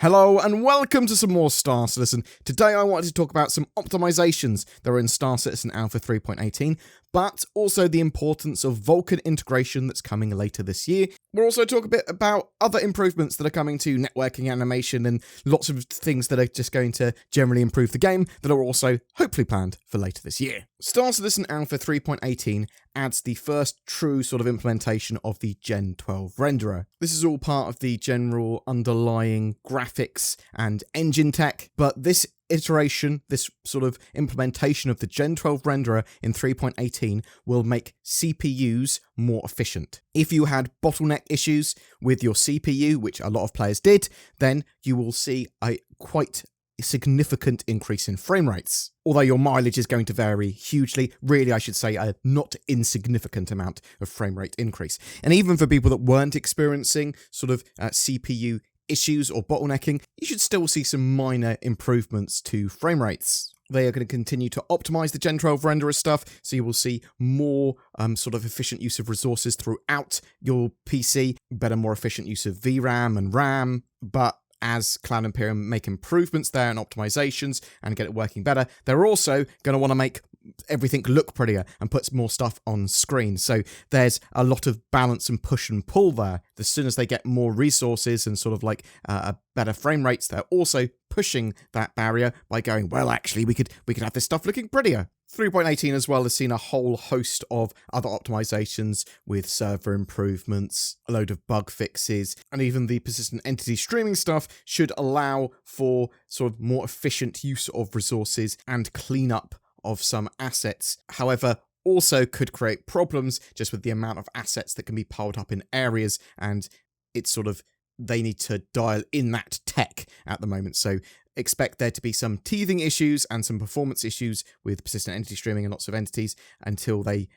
Hello and welcome to some more Star Citizen. Today I wanted to talk about some optimizations that are in Star Citizen Alpha 3.18, but also the importance of Vulkan integration that's coming later this year. We'll also talk a bit about other improvements that are coming to networking, animation, and lots of things that are just going to generally improve the game that are also hopefully planned for later this year. Star Citizen Alpha 3.18 adds the first true sort of implementation of the Gen 12 renderer. This is all part of the general underlying graphics and engine tech, but this iteration, this sort of implementation of the Gen 12 renderer in 3.18 will make CPUs more efficient. If you had bottleneck issues with your CPU, which a lot of players did, then you will see a quite significant increase in frame rates. Although your mileage is going to vary hugely, really I should say a not insignificant amount of frame rate increase. And even for people that weren't experiencing sort of CPU issues or bottlenecking, you should still see some minor improvements to frame rates. They are going to continue to optimize the Gen 12 renderer stuff, so you will see more sort of efficient use of resources throughout your PC, better, more efficient use of VRAM and RAM, but as Cloud Imperium make improvements there and optimizations and get it working better, they're also going to want to make everything look prettier and put more stuff on screen. So there's a lot of balance and push and pull there. As soon as they get more resources and sort of like a better frame rates, they're also pushing that barrier by going, well, actually, we could have this stuff looking prettier. 3.18 as well has seen a whole host of other optimizations with server improvements, a load of bug fixes, and even the persistent entity streaming stuff should allow for sort of more efficient use of resources and cleanup of some assets. However, also could create problems just with the amount of assets that can be piled up in areas, and it's sort of they need to dial in that tech at the moment. So expect there to be some teething issues and some performance issues with persistent entity streaming and lots of entities until they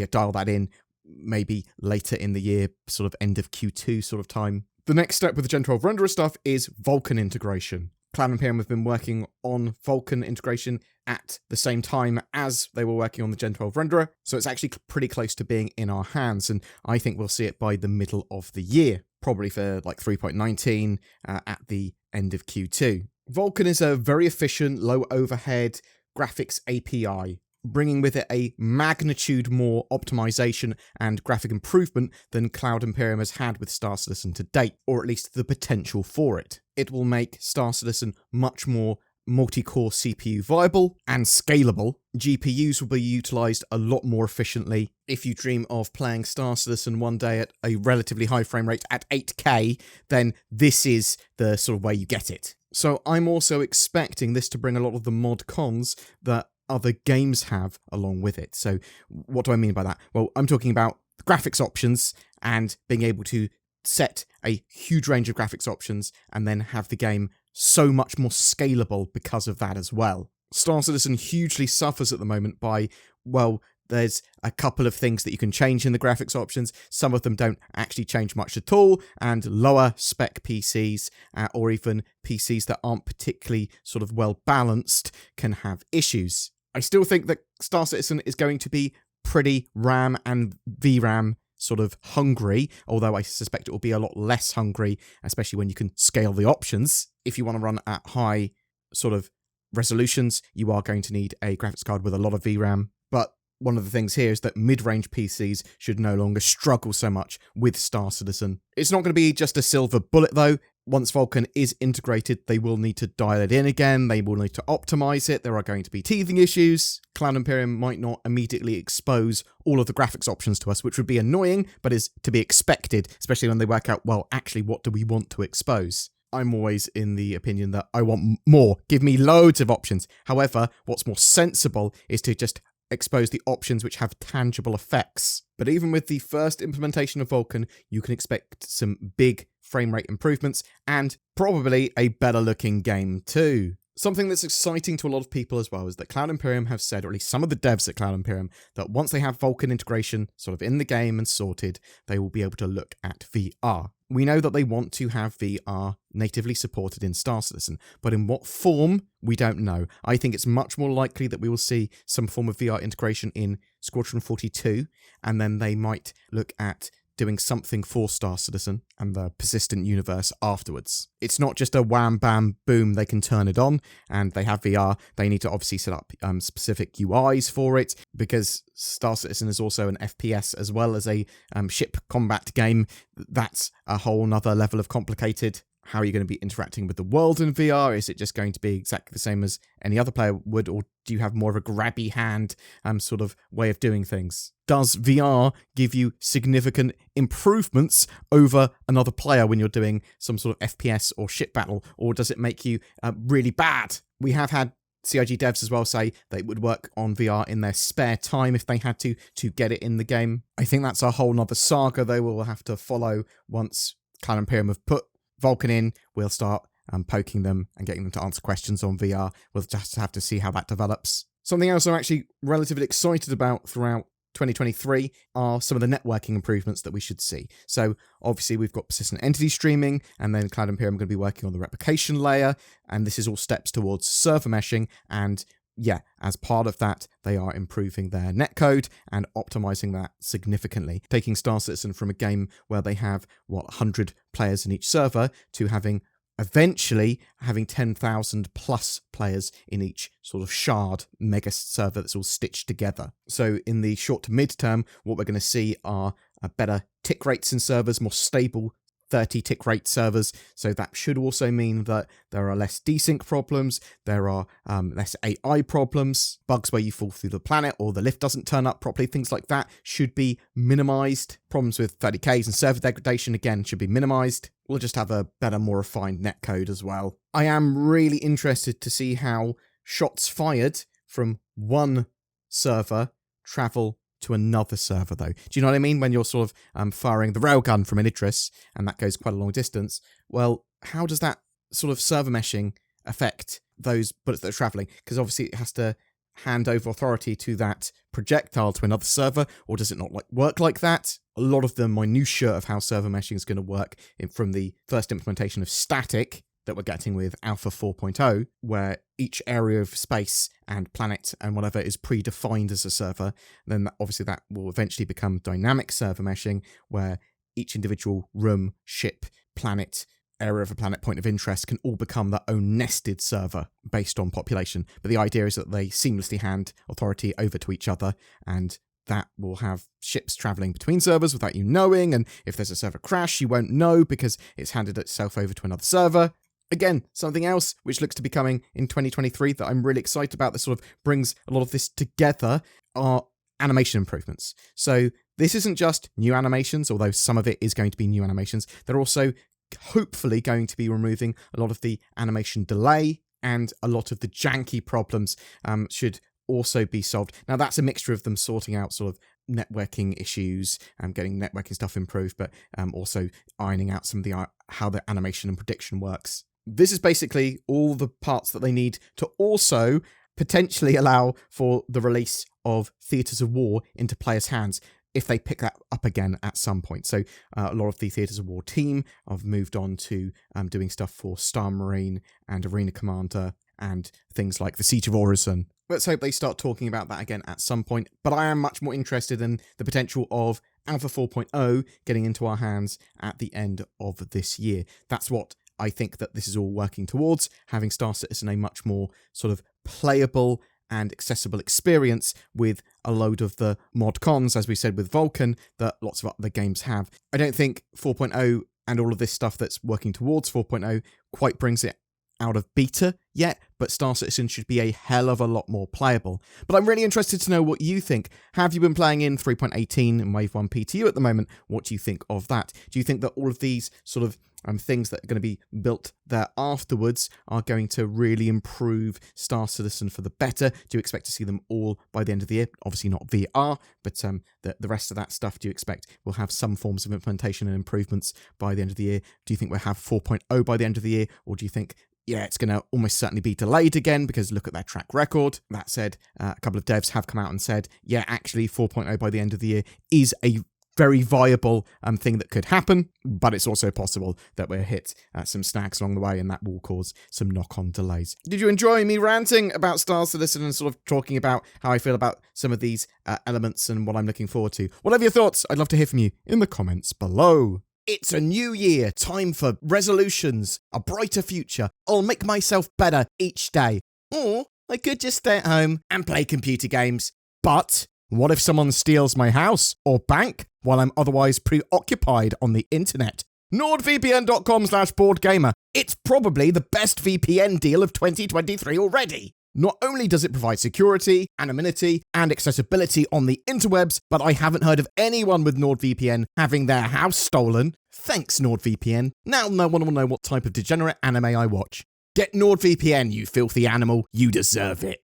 dial that in maybe later in the year, sort of end of Q2 sort of time. The next step with the Gen 12 renderer stuff is Vulkan integration. Cloud Imperium have been working on Vulkan integration at the same time as they were working on the Gen 12 renderer, so it's actually pretty close to being in our hands, and I think we'll see it by the middle of the year, probably for like 3.19 at the end of Q2. Vulkan is a very efficient, low overhead graphics API, bringing with it a magnitude more optimization and graphic improvement than Cloud Imperium has had with Star Citizen to date, or at least the potential for it. It will make Star Citizen much more multi-core CPU viable and scalable. GPUs will be utilized a lot more efficiently. If you dream of playing Star Citizen one day at a relatively high frame rate at 8K, then this is the sort of way you get it. So I'm also expecting this to bring a lot of the mod cons that other games have along with it. So what do I mean by that? Well, I'm talking about graphics options and being able to set a huge range of graphics options and then have the game so much more scalable because of that as well. Star Citizen hugely suffers at the moment by, well, there's a couple of things that you can change in the graphics options. Some of them don't actually change much at all, and lower spec PCs or even PCs that aren't particularly sort of well balanced can have issues. I still think that Star Citizen is going to be pretty RAM and VRAM sort of hungry, although I suspect it will be a lot less hungry, especially when you can scale the options. If you want to run at high sort of resolutions, you are going to need a graphics card with a lot of VRAM. But one of the things here is that mid-range PCs should no longer struggle so much with Star Citizen. It's not going to be just a silver bullet though. Once Vulkan is integrated, they will need to dial it in again, they will need to optimize it, there are going to be teething issues. Cloud Imperium might not immediately expose all of the graphics options to us, which would be annoying, but is to be expected, especially when they work out, well, actually, what do we want to expose? I'm always in the opinion that I want more. Give me loads of options. However, what's more sensible is to just expose the options which have tangible effects. But even with the first implementation of Vulkan, you can expect some big frame rate improvements and probably a better looking game too. Something that's exciting to a lot of people as well is that Cloud Imperium have said, or at least some of the devs at Cloud Imperium, that once they have Vulkan integration sort of in the game and sorted, they will be able to look at VR. We know that they want to have VR natively supported in Star Citizen, but in what form, we don't know. I think it's much more likely that we will see some form of VR integration in Squadron 42, and then they might look at doing something for Star Citizen and the persistent universe afterwards. It's not just a wham, bam, boom, they can turn it on, and they have VR. They need to obviously set up specific UIs for it, because Star Citizen is also an FPS as well as a ship combat game. That's a whole nother level of complicated. How are you going to be interacting with the world in VR? Is it just going to be exactly the same as any other player would, or do you have more of a grabby hand sort of way of doing things? Does VR give you significant improvements over another player when you're doing some sort of FPS or ship battle, or does it make you really bad? We have had CIG devs as well say they would work on VR in their spare time if they had to get it in the game. I think that's a whole nother saga, though, we'll have to follow once Cloud Imperium have put Vulkan in. We'll start poking them and getting them to answer questions on VR. We'll just have to see how that develops. Something else I'm actually relatively excited about throughout 2023 are some of the networking improvements that we should see. So obviously we've got persistent entity streaming, and then Cloud Imperium are going to be working on the replication layer, and this is all steps towards server meshing. And yeah, as part of that, they are improving their netcode and optimizing that significantly, taking Star Citizen from a game where they have 100 players in each server to eventually having 10,000 plus players in each sort of shard mega server that's all stitched together. So in the short to mid-term, what we're going to see are better tick rates in servers, more stable 30 tick rate servers. So that should also mean that there are less desync problems, there are less AI problems, bugs where you fall through the planet or the lift doesn't turn up properly, things like that should be minimized. Problems with 30Ks and server degradation, again, should be minimized. We'll just have a better, more refined netcode as well. I am really interested to see how shots fired from one server travel to another server, though. Do you know what I mean? When you're sort of firing the railgun from an Idris, and that goes quite a long distance, well, how does that sort of server meshing affect those bullets that are traveling? Because obviously it has to hand over authority to that projectile to another server, or does it not work like that? A lot of the minutiae of how server meshing is going to work from the first implementation of static that we're getting with Alpha 4.0, where each area of space and planet and whatever is predefined as a server, then obviously that will eventually become dynamic server meshing, where each individual room, ship, planet, area of a planet, point of interest can all become their own nested server based on population. But the idea is that they seamlessly hand authority over to each other, and that will have ships traveling between servers without you knowing, and if there's a server crash, you won't know because it's handed itself over to another server. Again, something else which looks to be coming in 2023 that I'm really excited about that sort of brings a lot of this together are animation improvements. So this isn't just new animations, although some of it is going to be new animations. They're also hopefully going to be removing a lot of the animation delay, and a lot of the janky problems should also be solved. Now, that's a mixture of them sorting out sort of networking issues and getting networking stuff improved, but also ironing out some of the how the animation and prediction works. This is basically all the parts that they need to also potentially allow for the release of Theatres of War into players' hands if they pick that up again at some point. So a lot of the Theatres of War team have moved on to doing stuff for Star Marine and Arena Commander and things like the Siege of Orison. Let's hope they start talking about that again at some point. But I am much more interested in the potential of Alpha 4.0 getting into our hands at the end of this year. That's what I think that this is all working towards, having Star Citizen a much more sort of playable and accessible experience with a load of the mod cons, as we said with Vulkan, that lots of other games have. I don't think 4.0 and all of this stuff that's working towards 4.0 quite brings it out of beta yet, but Star Citizen should be a hell of a lot more playable. But I'm really interested to know what you think. Have you been playing in 3.18 and Wave 1 PTU at the moment? What do you think of that? Do you think that all of these sort of things that are going to be built there afterwards are going to really improve Star Citizen for the better? Do you expect to see them all by the end of the year? Obviously not VR, but the rest of that stuff, do you expect will have some forms of implementation and improvements by the end of the year? Do you think we'll have 4.0 by the end of the year? Or do you think, yeah, it's going to almost certainly be delayed again because look at their track record? That said, a couple of devs have come out and said, yeah, actually 4.0 by the end of the year is a very viable thing that could happen, but it's also possible that we'll hit some snags along the way, and that will cause some knock-on delays. Did you enjoy me ranting about Star Citizen and sort of talking about how I feel about some of these elements and what I'm looking forward to? Whatever your thoughts, I'd love to hear from you in the comments below. It's a new year, time for resolutions, a brighter future. I'll make myself better each day. Or I could just stay at home and play computer games. But what if someone steals my house or bank while I'm otherwise preoccupied on the internet? NordVPN.com/BoredGamer. It's probably the best VPN deal of 2023 already. Not only does it provide security, anonymity, and accessibility on the interwebs, but I haven't heard of anyone with NordVPN having their house stolen. Thanks, NordVPN. Now no one will know what type of degenerate anime I watch. Get NordVPN, you filthy animal. You deserve it.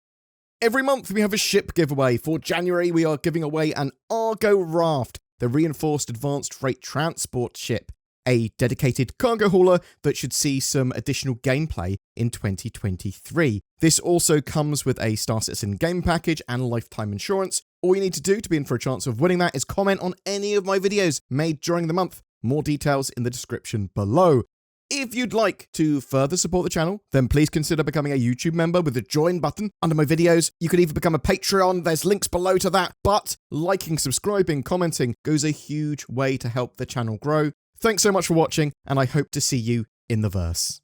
Every month we have a ship giveaway. For January, we are giving away an Argo Raft, the reinforced advanced freight transport ship, a dedicated cargo hauler that should see some additional gameplay in 2023. This also comes with a Star Citizen game package and lifetime insurance. All you need to do to be in for a chance of winning that is comment on any of my videos made during the month. More details in the description below. If you'd like to further support the channel, then please consider becoming a YouTube member with the join button under my videos. You could even become a Patreon. There's links below to that. But liking, subscribing, commenting goes a huge way to help the channel grow. Thanks so much for watching, and I hope to see you in the verse.